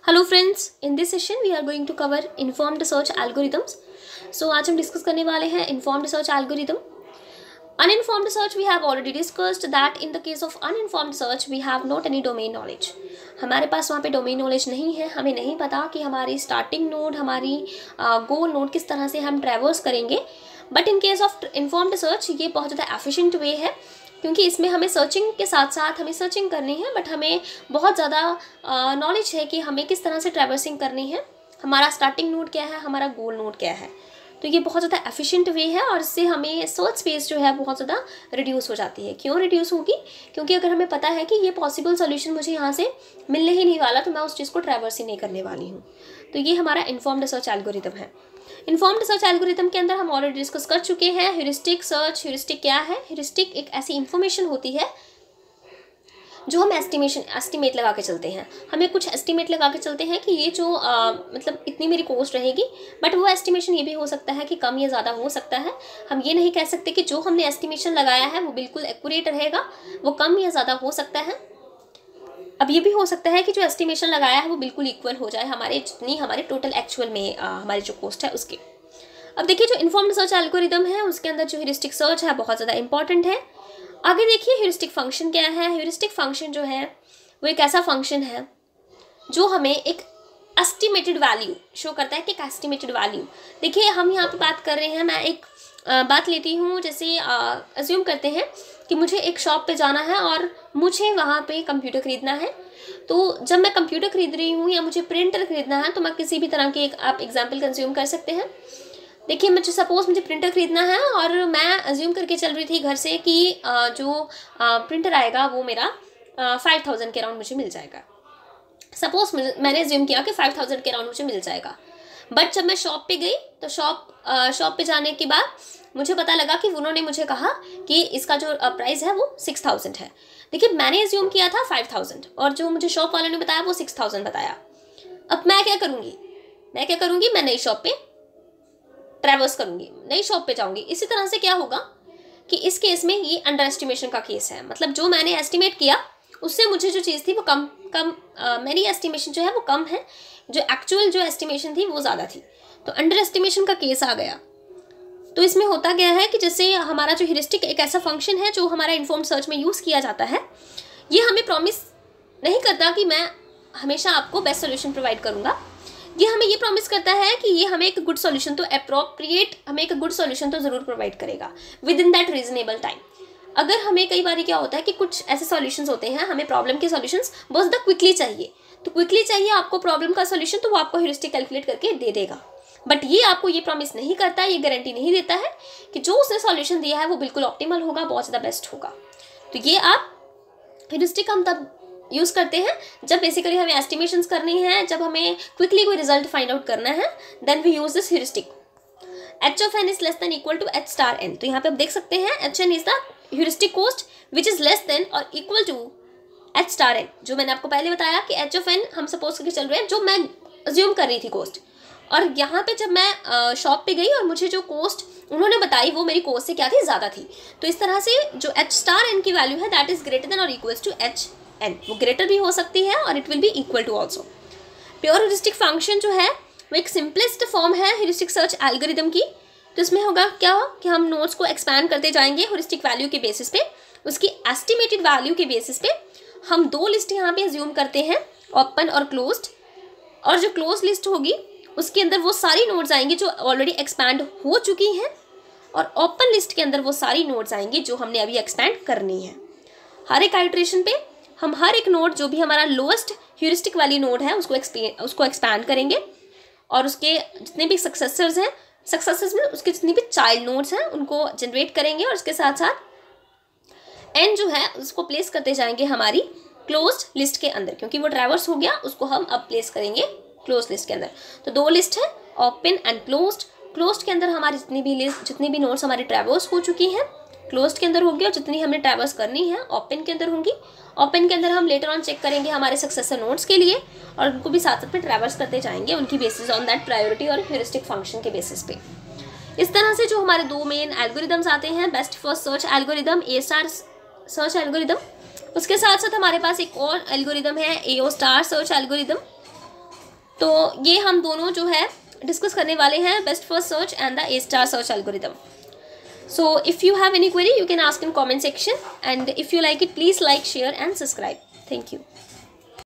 Hello friends, in this session we are going to cover informed search algorithms. So आज हम discuss करने वाले हैं informed search algorithm. Uninformed search we have already discussed that in the case of uninformed search we have not any domain knowledge. हमारे पास वहाँ पे domain knowledge नहीं है, हमें नहीं पता कि हमारी स्टार्टिंग नोड, हमारी गोल नोड किस तरह से हम ट्रैवर्स करेंगे। But in case of informed search ये बहुत ज़्यादा एफिशिएंट वे है, क्योंकि इसमें हमें सर्चिंग के साथ साथ हमें सर्चिंग करनी है, बट हमें बहुत ज़्यादा नॉलेज है कि हमें किस तरह से ट्रैवर्सिंग करनी है, हमारा स्टार्टिंग नोड क्या है, हमारा गोल नोड क्या है। तो ये बहुत ज़्यादा एफिशिएंट वे है और इससे हमें सर्च स्पेस जो है बहुत ज़्यादा रिड्यूस हो जाती है। क्यों रिड्यूस होगी? क्योंकि अगर हमें पता है कि ये पॉसिबल सोल्यूशन मुझे यहाँ से मिलने ही नहीं वाला, तो मैं उस चीज़ को ट्रैवर्स ही नहीं करने वाली हूँ। तो ये हमारा इन्फॉर्म्ड सर्च एल्गोरिदम है। इन्फॉर्म्ड सर्च एल्गोरिदम के अंदर हम ऑलरेडी डिस्कस कर चुके हैं ह्यूरिस्टिक सर्च। ह्यूरिस्टिक क्या है? ह्यूरिस्टिक एक ऐसी इंफॉर्मेशन होती है जो हम एस्टिमेट लगा के चलते हैं। हमें कुछ एस्टिमेट लगा के चलते हैं कि ये जो मतलब इतनी मेरी कॉस्ट रहेगी, बट वो एस्टिमेशन ये भी हो सकता है कि कम या ज़्यादा हो सकता है। हम ये नहीं कह सकते कि जो हमने एस्टिमेशन लगाया है वो बिल्कुल एक्यूरेट रहेगा, वो कम या ज़्यादा हो सकता है। अब ये भी हो सकता है कि जो एस्टिमेशन लगाया है वो बिल्कुल इक्वल हो जाए हमारे टोटल एक्चुअल में हमारी जो कॉस्ट है उसके। अब देखिए, जो इन्फॉर्म्ड सर्च एल्गोरिदम है उसके अंदर जो ह्यूरिस्टिक सर्च है बहुत ज़्यादा इंपॉर्टेंट है। आगे देखिए, ह्यूरिस्टिक फंक्शन क्या है। ह्यूरिस्टिक फंक्शन जो है वो एक ऐसा फंक्शन है जो हमें एक एस्टिमेटेड वैल्यू शो करता है कि एक एस्टिमेटेड वैल्यू। देखिए, हम यहाँ पे बात कर रहे हैं, मैं एक बात लेती हूँ, जैसे अज्यूम करते हैं कि मुझे एक शॉप पे जाना है और मुझे वहाँ पे कंप्यूटर ख़रीदना है। तो जब मैं कंप्यूटर ख़रीद रही हूँ या मुझे प्रिंटर ख़रीदना है, तो मैं किसी भी तरह के एक आप एग्जाम्पल कंज्यूम कर सकते हैं। देखिए, मुझे प्रिंटर ख़रीदना है और मैं अज्यूम करके चल रही थी घर से कि जो प्रिंटर आएगा वो मेरा 5000 के अराउंड मुझे मिल जाएगा। सपोज मैंने अज्यूम किया कि 5000 के अराउंड मुझे मिल जाएगा। बट जब मैं शॉप पे गई तो शॉप पे जाने के बाद मुझे पता लगा कि उन्होंने मुझे कहा कि इसका जो प्राइस है वो 6000 है। देखिए, मैंने अज्यूम किया था 5000 और जो मुझे शॉप वालों ने बताया वो 6000 बताया। अब मैं क्या करूँगी? मैं नई शॉप पे ट्रैवर्स करूँगी, नई शॉप पे जाऊँगी। इसी तरह से क्या होगा कि इस केस में ये अंडर एस्टिमेशन का केस है। मतलब जो मैंने एस्टिमेट किया उससे मुझे जो चीज़ थी वो कम मेरी एस्टिमेशन जो है वो कम है, जो एक्चुअल जो एस्टिमेशन थी वो ज़्यादा थी। तो अंडर एस्टिमेशन का केस आ गया। तो इसमें होता क्या है कि जैसे हमारा जो ह्यूरिस्टिक एक ऐसा फंक्शन है जो हमारा इन्फॉर्म्ड सर्च में यूज़ किया जाता है, ये हमें प्रॉमिस नहीं करता कि मैं हमेशा आपको बेस्ट सोल्यूशन प्रोवाइड करूँगा। ये हमें ये प्रॉमिस करता है कि ये हमें एक गुड सोल्यूशन तो हमें एक गुड सोल्यूशन तो ज़रूर प्रोवाइड करेगा with in that reasonable time. अगर हमें कई बार क्या होता है कि कुछ ऐसे सॉल्यूशंस होते हैं, हमें प्रॉब्लम के सॉल्यूशंस बहुत ज़्यादा क्विकली चाहिए, तो क्विकली चाहिए आपको प्रॉब्लम का सॉल्यूशन, तो वो आपको ह्यूरिस्टिक कैलकुलेट करके दे देगा। बट ये आपको ये प्रॉमिस नहीं करता, ये गारंटी नहीं देता है कि जो उसने सॉल्यूशन दिया है वो बिल्कुल ऑप्टिमल होगा, बहुत ज़्यादा बेस्ट होगा। तो ये आप ह्यूरिस्टिक हम तब यूज़ करते हैं जब बेसिकली हमें एस्टिमेशंस करनी है, जब हमें क्विकली कोई रिजल्ट फाइंड आउट करना है, then we use this heuristic. h of n is less than equal to h star n। तो यहाँ पे आप देख सकते हैं hn is the heuristic cost which is less than और equal to h star n। जो मैंने आपको पहले बताया कि h of n हम सपोज करके चल रहे हैं, जो मैं अज्यूम कर रही थी कॉस्ट, और यहाँ पे जब मैं शॉप पे गई और मुझे जो कॉस्ट उन्होंने बताई वो मेरी कॉस्ट से क्या थी, ज़्यादा थी। तो इस तरह से जो h star n की वैल्यू है दैट इज ग्रेटर देन और इक्वल्स टू h n, वो ग्रेटर भी हो सकती है और it will be equal to also. Pure heuristic function जो है वो एक सिंपलेस्ट फॉर्म है ह्यूरिस्टिक सर्च एल्गोरिदम की। तो इसमें होगा क्या कि हम नोट्स को एक्सपैंड करते जाएंगे ह्यूरिस्टिक वैल्यू के बेसिस पे, उसकी एस्टिमेटेड वैल्यू के बेसिस पे। हम दो लिस्ट यहाँ पे अज्यूम करते हैं, ओपन और क्लोज्ड, और जो क्लोज लिस्ट होगी उसके अंदर वो सारी नोट्स आएंगी जो ऑलरेडी एक्सपैंड हो चुकी हैं, और ओपन लिस्ट के अंदर वो सारी नोट्स आएंगी जो हमने अभी एक्सपैंड करनी है। हर एक आइट्रेशन पे हम हर एक नोड जो भी हमारा लोएस्ट ह्यूरिस्टिक वाली नोड है उसको एक्सपैंड करेंगे, और उसके जितने भी सक्सेसर्स में उसके जितनी भी चाइल्ड नोड्स हैं उनको जनरेट करेंगे, और उसके साथ साथ एन जो है उसको प्लेस करते जाएंगे हमारी क्लोज्ड लिस्ट के अंदर, क्योंकि वो ट्रैवर्स हो गया, उसको हम अब प्लेस करेंगे क्लोज लिस्ट के अंदर। तो दो लिस्ट है, ओपन एंड क्लोज्ड। क्लोज्ड के अंदर हमारी जितनी भी नोड्स हमारी ट्रैवर्स हो चुकी हैं क्लोज्ड के अंदर होगी, और जितनी हमने ट्रैवर्स करनी है ओपन के अंदर होंगी। ओपन के अंदर हम लेटर ऑन चेक करेंगे हमारे सक्सेसर नोड्स के लिए, और उनको भी साथ साथ में ट्रैवर्स करते जाएंगे उनकी बेसिस ऑन दैट प्रायोरिटी और ह्यूरिस्टिक फंक्शन के बेसिस पे। इस तरह से जो हमारे दो मेन एल्गोरिदम्स आते हैं, बेस्ट फर्स्ट सर्च एल्गोरिदम, ए स्टार सर्च एल्गोरिदम। उसके साथ साथ हमारे पास एक और एल्गोरिदम है AO स्टार सर्च एल्गोरिदम। तो ये हम दोनों जो है डिस्कस करने वाले हैं, best first search and the A* search algorithm. So if you have any query, you can ask in comment section, and if you like it, please like, share and subscribe. Thank you.